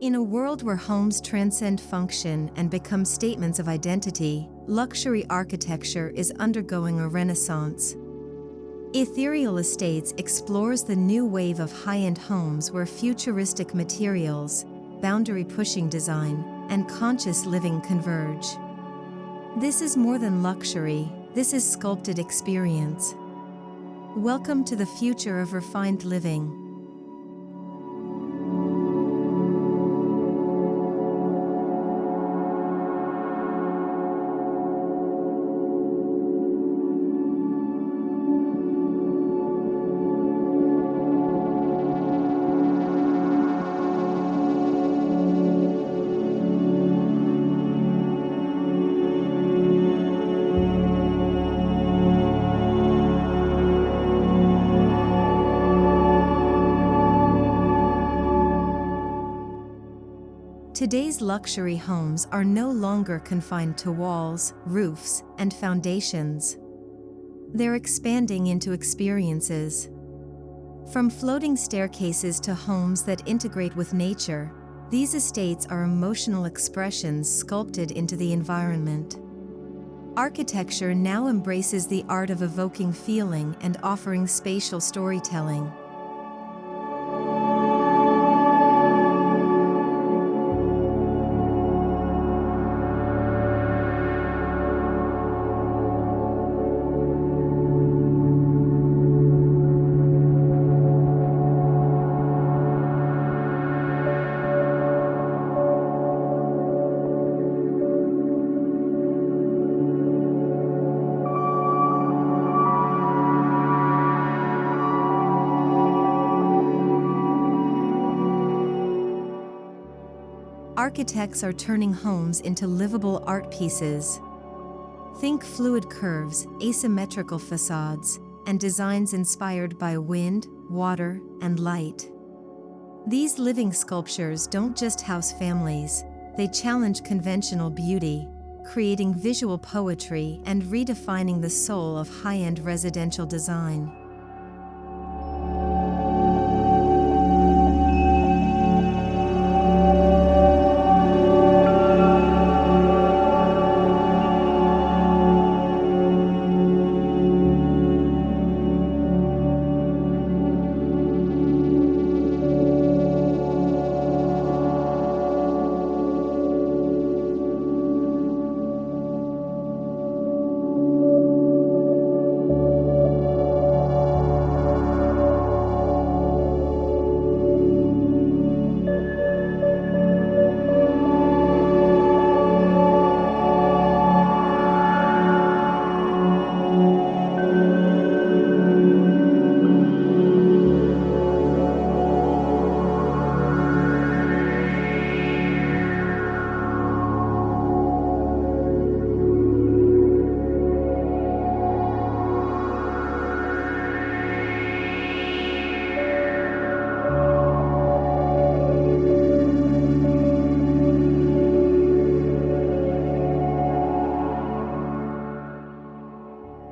In a world where homes transcend function and become statements of identity, luxury architecture is undergoing a renaissance. Ethereal Estates explores the new wave of high-end homes where futuristic materials, boundary-pushing design, and conscious living converge. This is more than luxury, this is sculpted experience. Welcome to the future of refined living. Today's luxury homes are no longer confined to walls, roofs, and foundations. They're expanding into experiences. From floating staircases to homes that integrate with nature, these estates are emotional expressions sculpted into the environment. Architecture now embraces the art of evoking feeling and offering spatial storytelling. Architects are turning homes into livable art pieces. Think fluid curves, asymmetrical facades, and designs inspired by wind, water, and light. These living sculptures don't just house families, they challenge conventional beauty, creating visual poetry and redefining the soul of high-end residential design.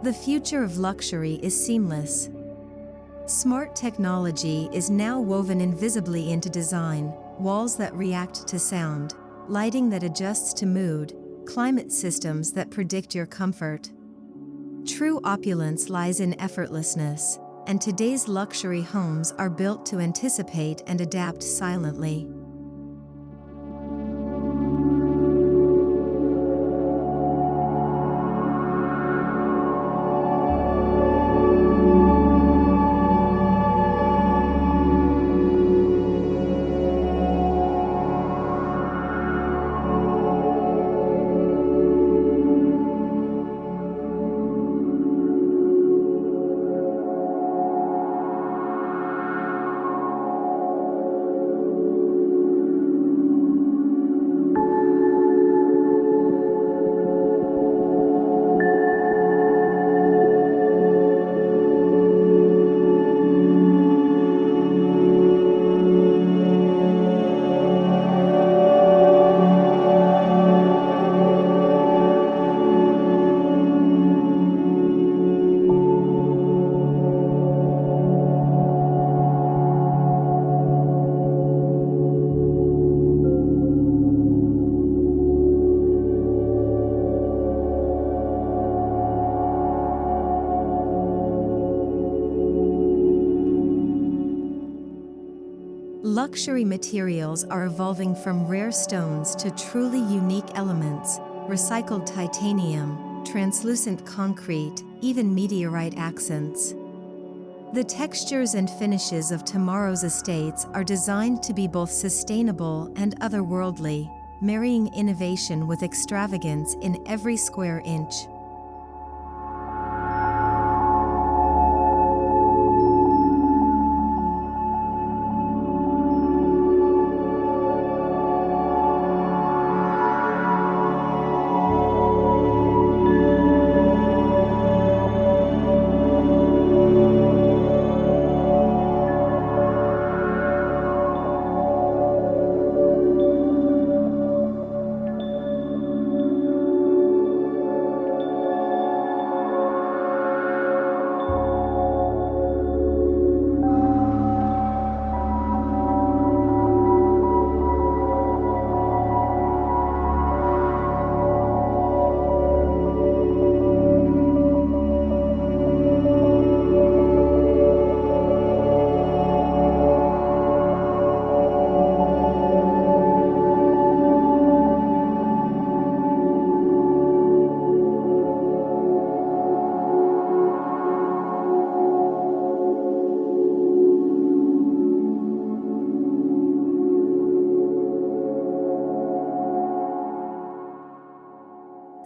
The future of luxury is seamless. Smart technology is now woven invisibly into design, walls that react to sound, lighting that adjusts to mood, climate systems that predict your comfort. True opulence lies in effortlessness, and today's luxury homes are built to anticipate and adapt silently. Luxury materials are evolving from rare stones to truly unique elements, recycled titanium, translucent concrete, even meteorite accents. The textures and finishes of tomorrow's estates are designed to be both sustainable and otherworldly, marrying innovation with extravagance in every square inch.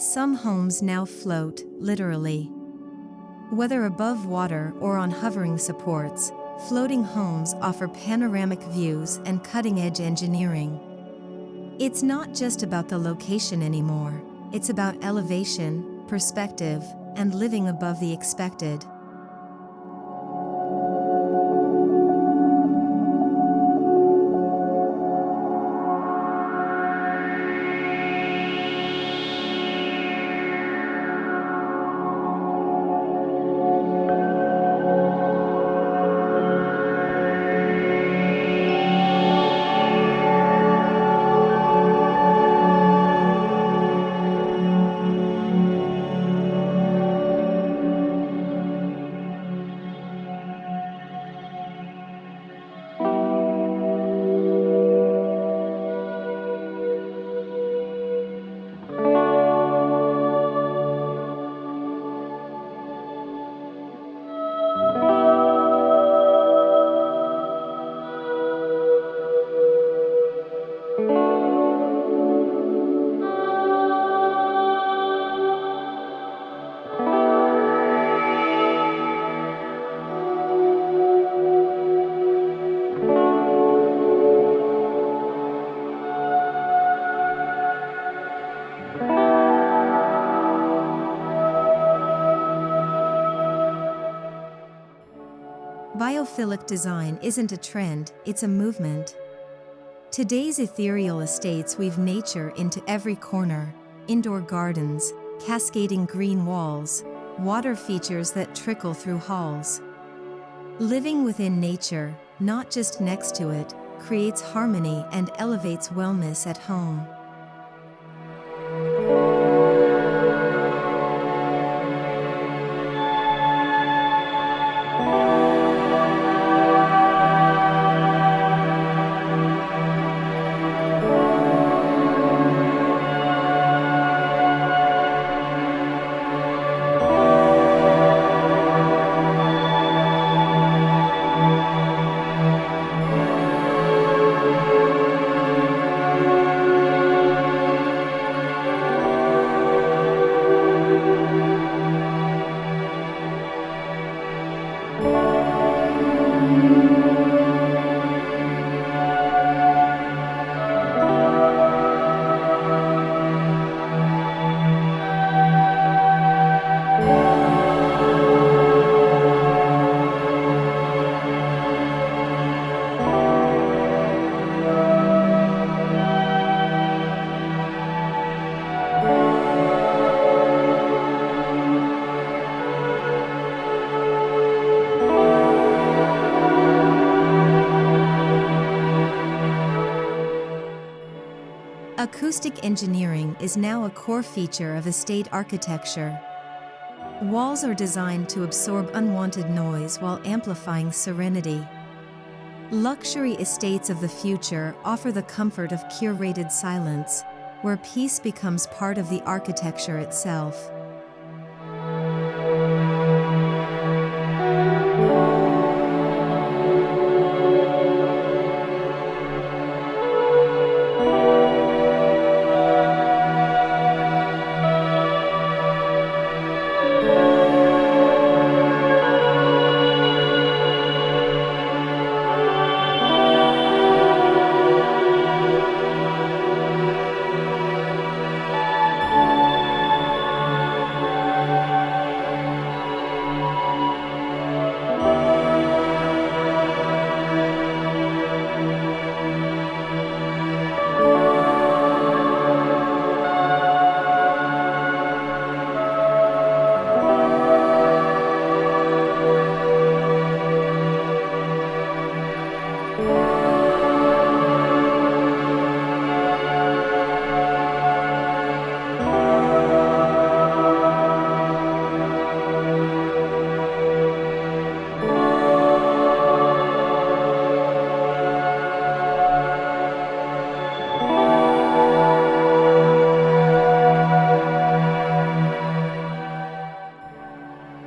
Some homes now float, literally. Whether above water or on hovering supports, floating homes offer panoramic views and cutting-edge engineering. It's not just about the location anymore, it's about elevation, perspective, and living above the expected. Biophilic design isn't a trend, it's a movement. Today's ethereal estates weave nature into every corner: indoor gardens, cascading green walls, water features that trickle through halls. Living within nature, not just next to it, creates harmony and elevates wellness at home. Acoustic engineering is now a core feature of estate architecture. Walls are designed to absorb unwanted noise while amplifying serenity. Luxury estates of the future offer the comfort of curated silence, where peace becomes part of the architecture itself.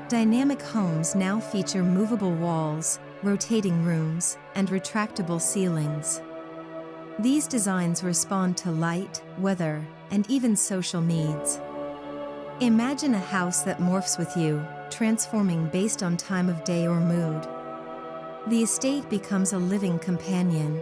Dynamic homes now feature movable walls, rotating rooms, and retractable ceilings. These designs respond to light, weather, and even social needs. Imagine a house that morphs with you, transforming based on time of day or mood. The estate becomes a living companion.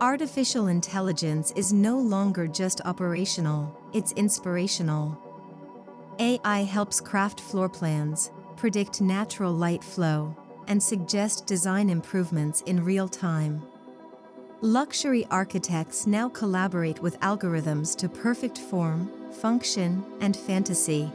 Artificial intelligence is no longer just operational, it's inspirational. AI helps craft floor plans, predict natural light flow, and suggest design improvements in real time. Luxury architects now collaborate with algorithms to perfect form, function, and fantasy.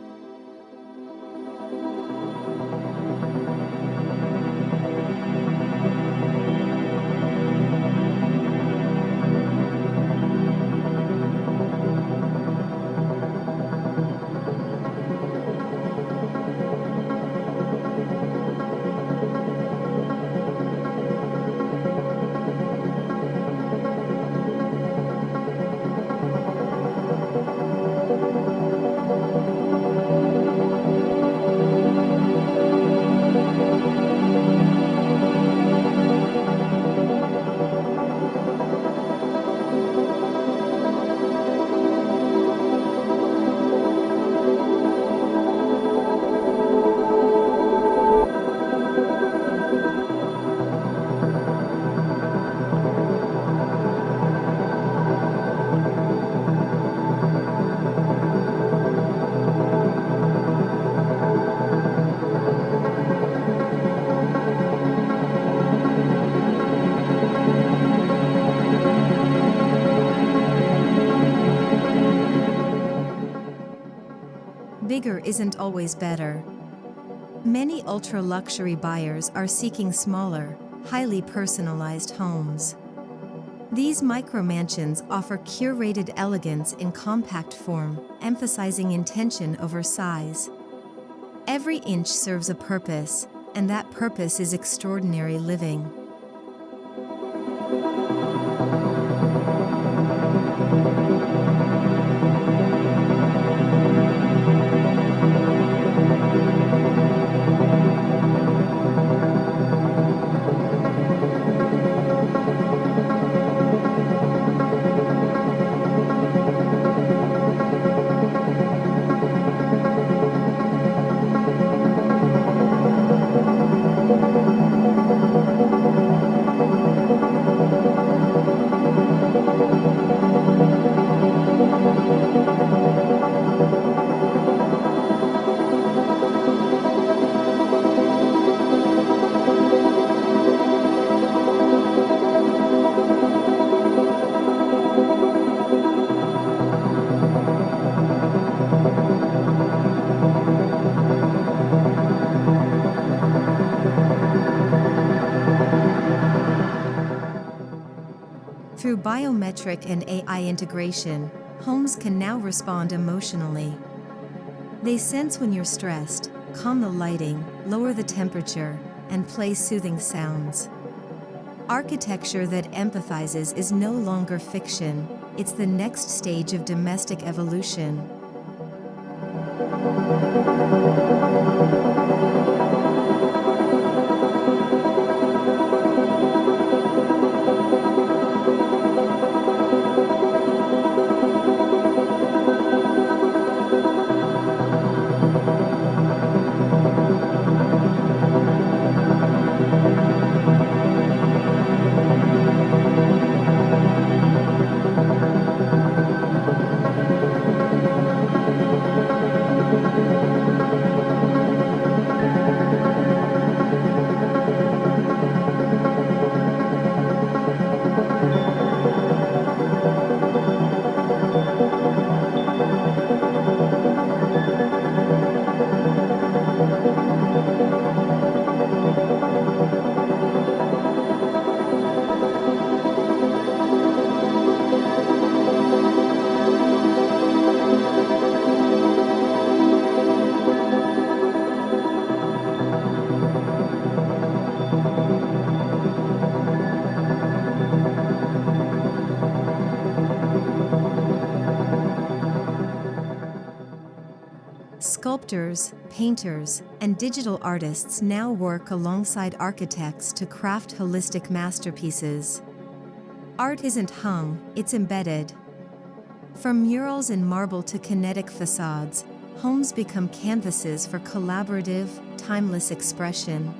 Bigger isn't always better. Many ultra-luxury buyers are seeking smaller, highly personalized homes. These micro-mansions offer curated elegance in compact form, emphasizing intention over size. Every inch serves a purpose, and that purpose is extraordinary living. Through biometric and AI integration, homes can now respond emotionally. They sense when you're stressed, calm the lighting, lower the temperature, and play soothing sounds. Architecture that empathizes is no longer fiction, it's the next stage of domestic evolution. Sculptors, painters, and digital artists now work alongside architects to craft holistic masterpieces. Art isn't hung, it's embedded. From murals in marble to kinetic facades, homes become canvases for collaborative, timeless expression.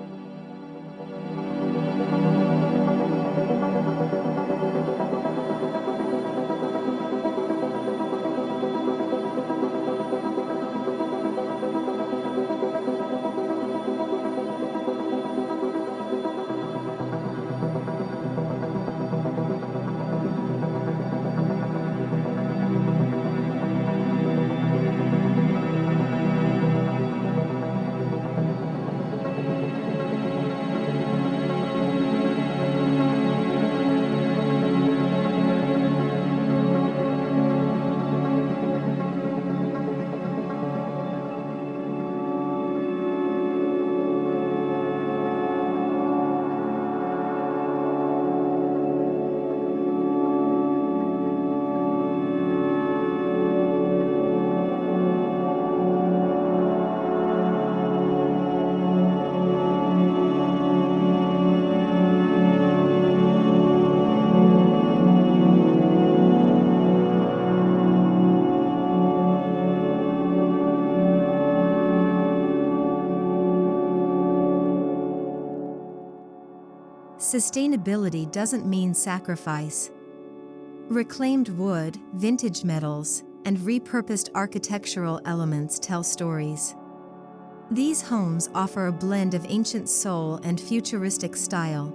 Sustainability doesn't mean sacrifice. Reclaimed wood, vintage metals, and repurposed architectural elements tell stories. These homes offer a blend of ancient soul and futuristic style,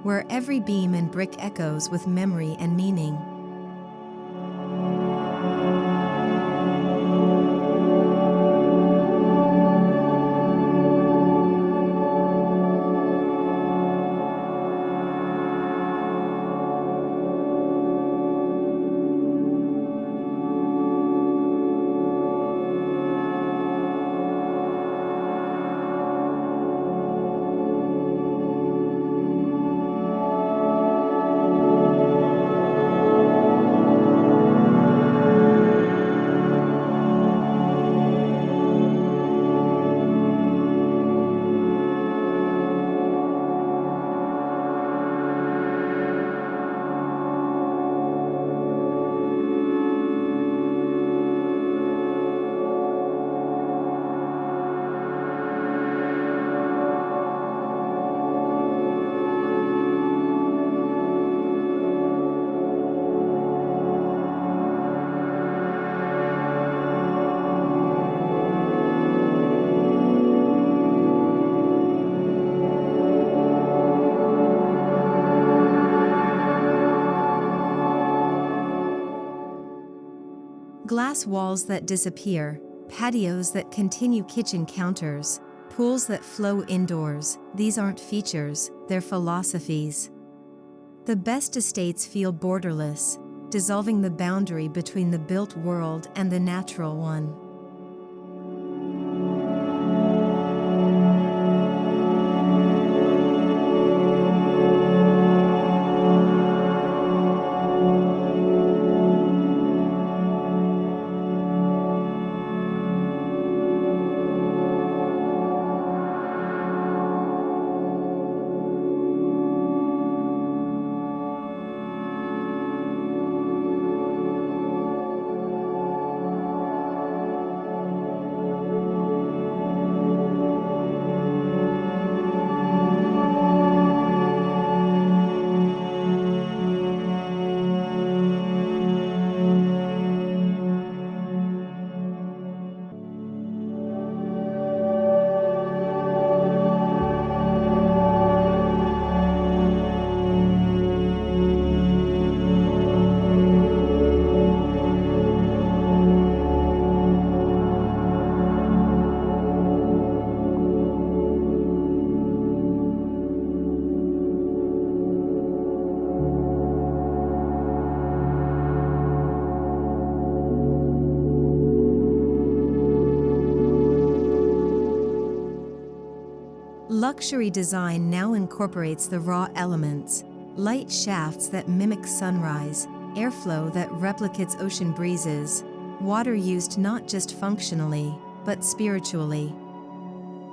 where every beam and brick echoes with memory and meaning. Glass walls that disappear, patios that continue kitchen counters, pools that flow indoors, these aren't features, they're philosophies. The best estates feel borderless, dissolving the boundary between the built world and the natural one. Luxury design now incorporates the raw elements, light shafts that mimic sunrise, airflow that replicates ocean breezes, water used not just functionally, but spiritually.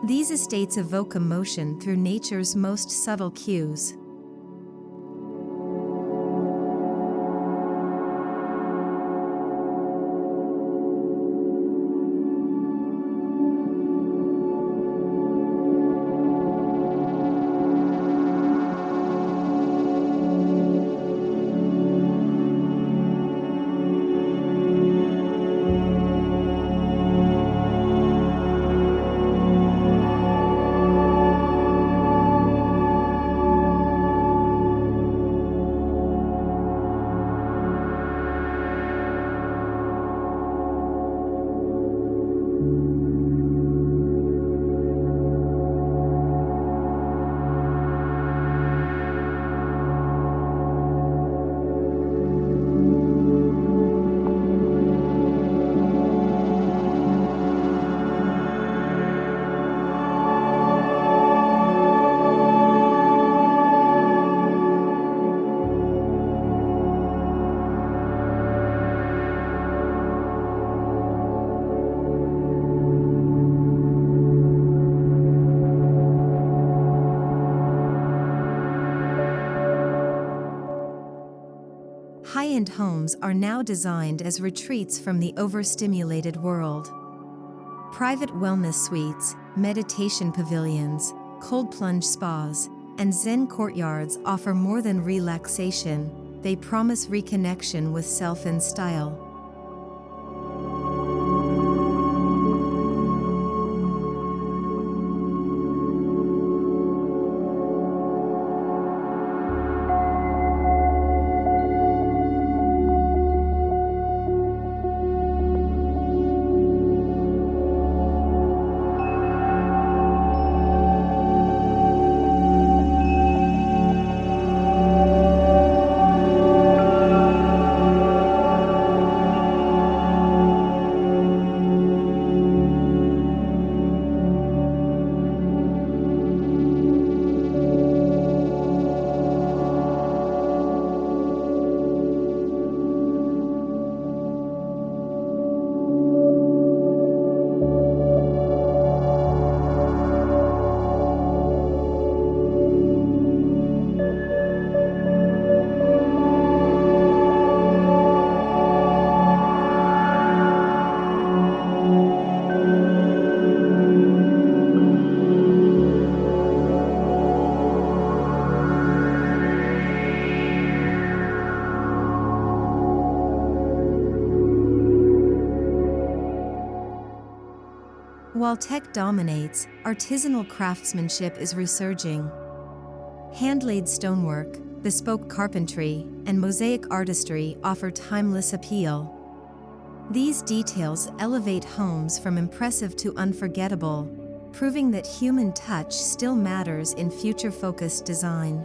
These estates evoke emotion through nature's most subtle cues. High-end homes are now designed as retreats from the overstimulated world. Private wellness suites, meditation pavilions, cold plunge spas, and Zen courtyards offer more than relaxation, they promise reconnection with self and style. While tech dominates, artisanal craftsmanship is resurging. Hand-laid stonework, bespoke carpentry, and mosaic artistry offer timeless appeal. These details elevate homes from impressive to unforgettable, proving that human touch still matters in future-focused design.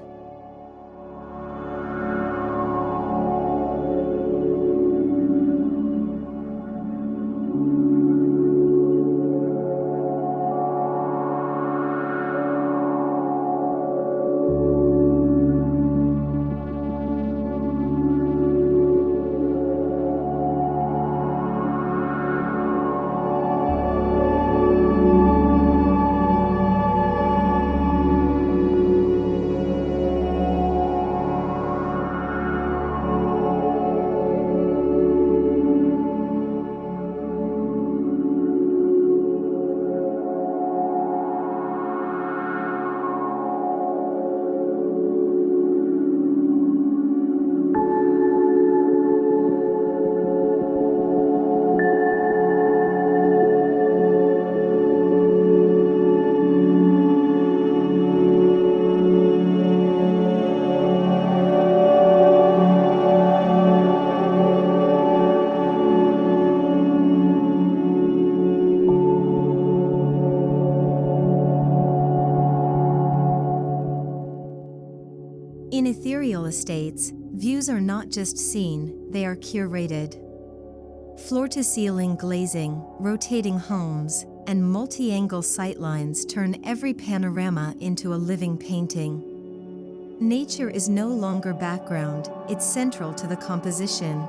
In Ethereal Estates, views are not just seen, they are curated. Floor-to-ceiling glazing, rotating homes, and multi-angle sightlines turn every panorama into a living painting. Nature is no longer background, it's central to the composition.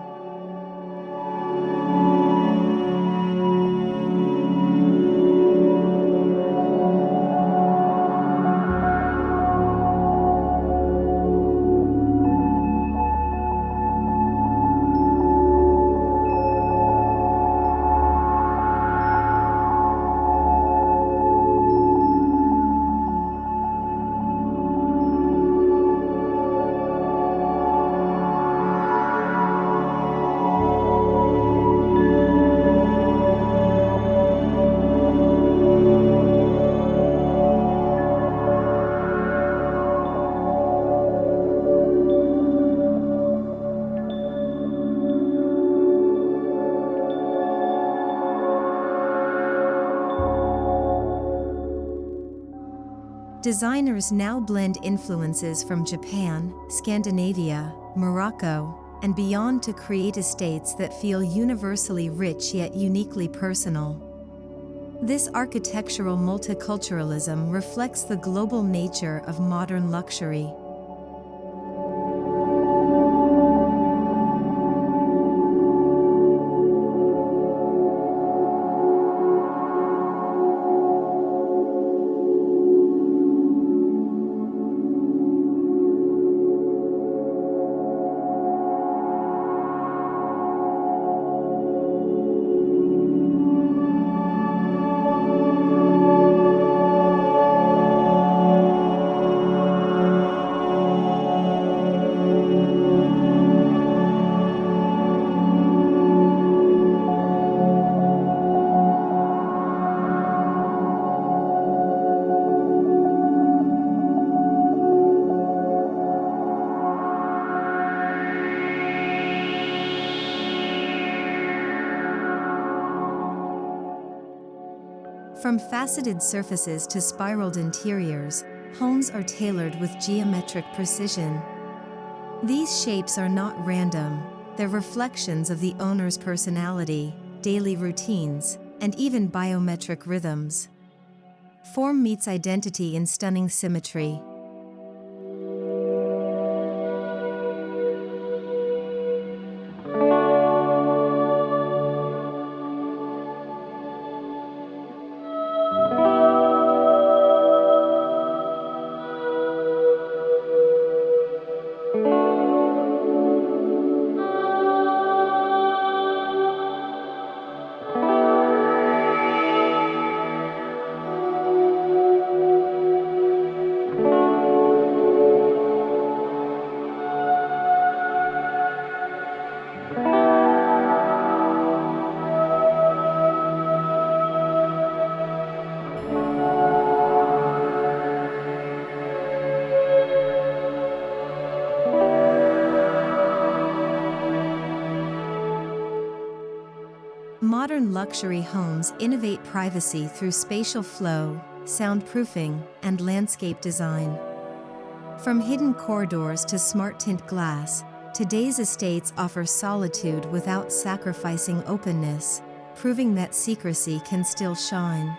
Designers now blend influences from Japan, Scandinavia, Morocco, and beyond to create estates that feel universally rich yet uniquely personal. This architectural multiculturalism reflects the global nature of modern luxury. From faceted surfaces to spiraled interiors, homes are tailored with geometric precision. These shapes are not random, they're reflections of the owner's personality, daily routines, and even biometric rhythms. Form meets identity in stunning symmetry. Modern luxury homes innovate privacy through spatial flow, soundproofing, and landscape design. From hidden corridors to smart tint glass, today's estates offer solitude without sacrificing openness, proving that secrecy can still shine.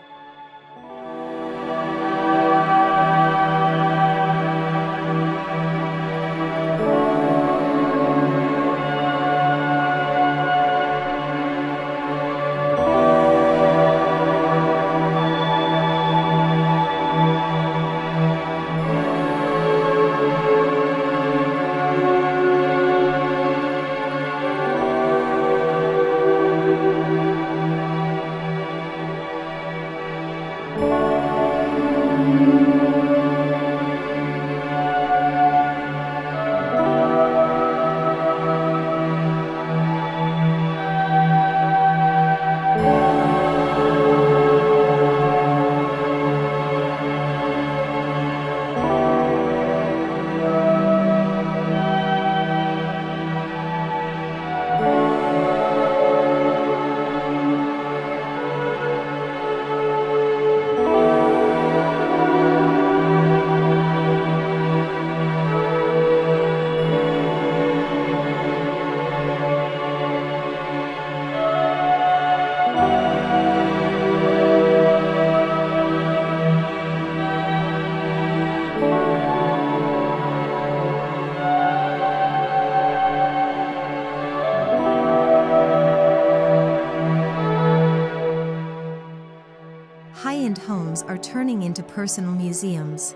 turning into personal museums.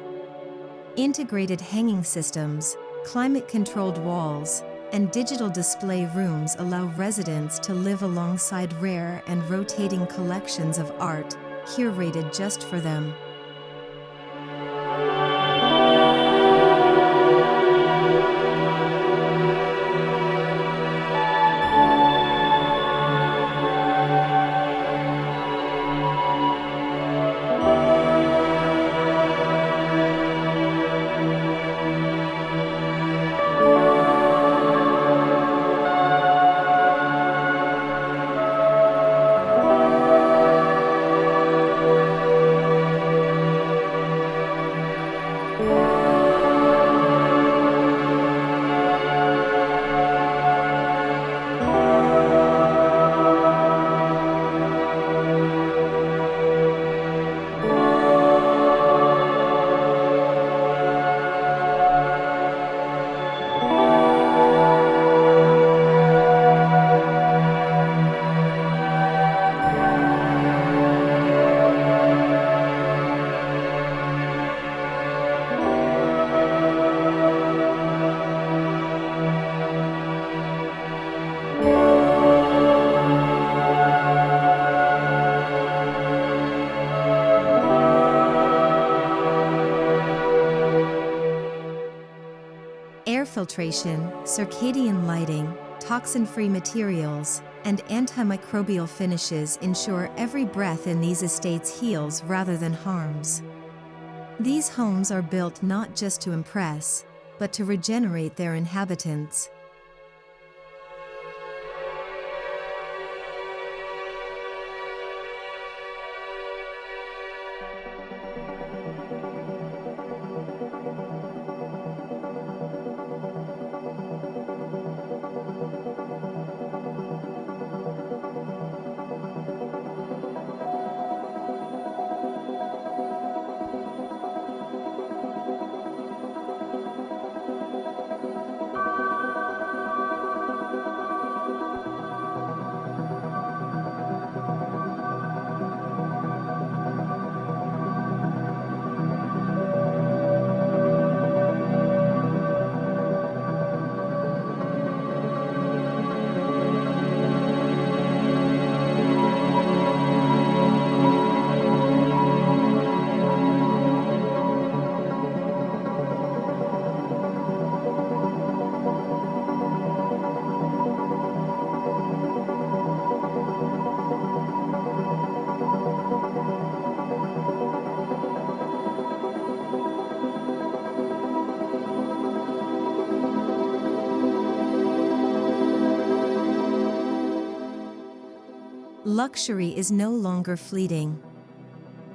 Integrated hanging systems, climate-controlled walls, and digital display rooms allow residents to live alongside rare and rotating collections of art, curated just for them. Air filtration, circadian lighting, toxin-free materials, and antimicrobial finishes ensure every breath in these estates heals rather than harms. These homes are built not just to impress, but to regenerate their inhabitants. Luxury is no longer fleeting.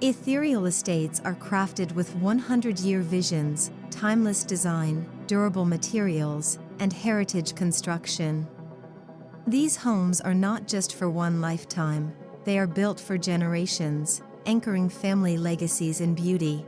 Ethereal estates are crafted with 100-year visions, timeless design, durable materials, and heritage construction. These homes are not just for one lifetime, they are built for generations, anchoring family legacies in beauty.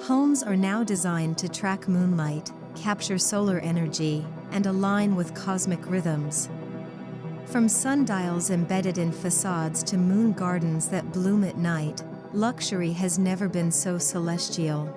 Homes are now designed to track moonlight, capture solar energy, and align with cosmic rhythms. From sundials embedded in facades to moon gardens that bloom at night, luxury has never been so celestial.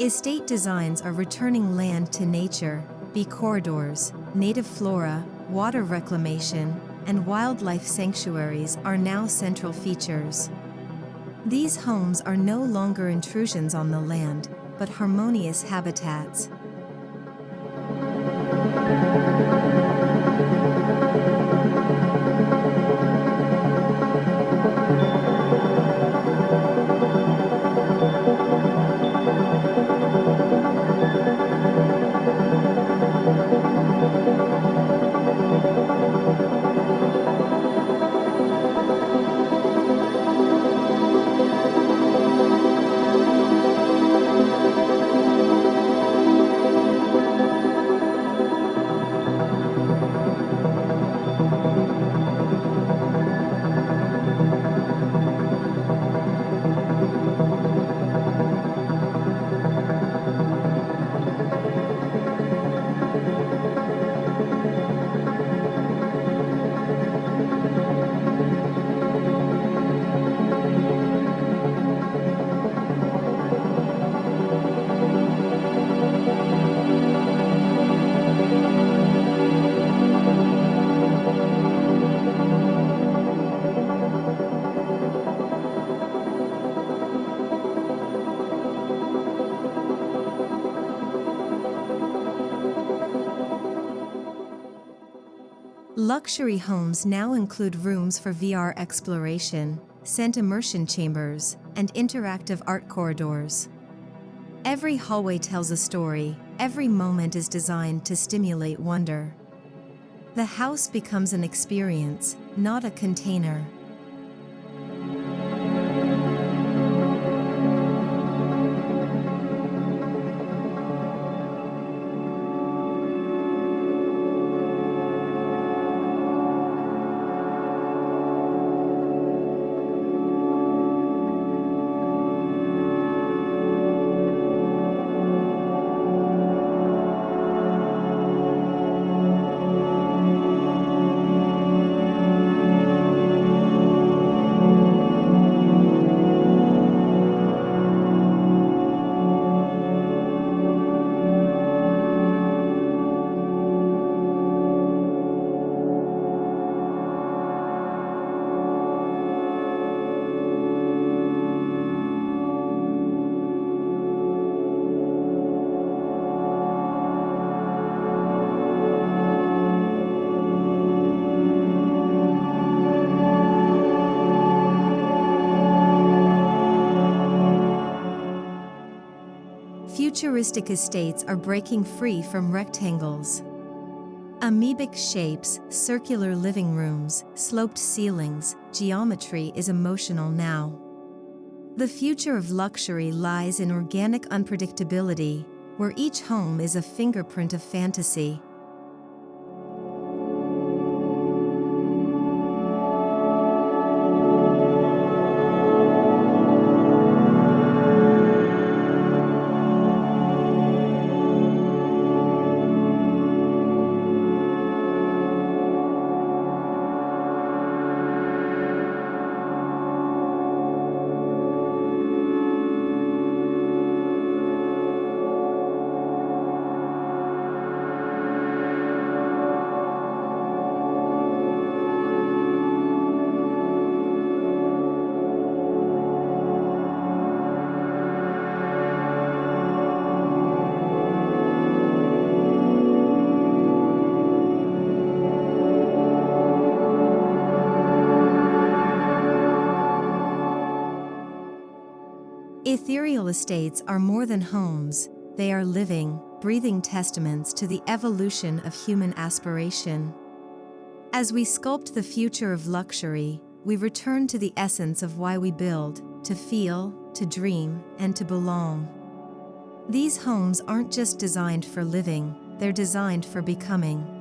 Estate designs are returning land to nature. Bee corridors, native flora, water reclamation, and wildlife sanctuaries are now central features. These homes are no longer intrusions on the land, but harmonious habitats. Luxury homes now include rooms for VR exploration, scent immersion chambers, and interactive art corridors. Every hallway tells a story, every moment is designed to stimulate wonder. The house becomes an experience, not a container. Futuristic estates are breaking free from rectangles. Amoebic shapes, circular living rooms, sloped ceilings, geometry is emotional now. The future of luxury lies in organic unpredictability, where each home is a fingerprint of fantasy. Ethereal estates are more than homes, they are living, breathing testaments to the evolution of human aspiration. As we sculpt the future of luxury, we return to the essence of why we build: to feel, to dream, and to belong. These homes aren't just designed for living, they're designed for becoming.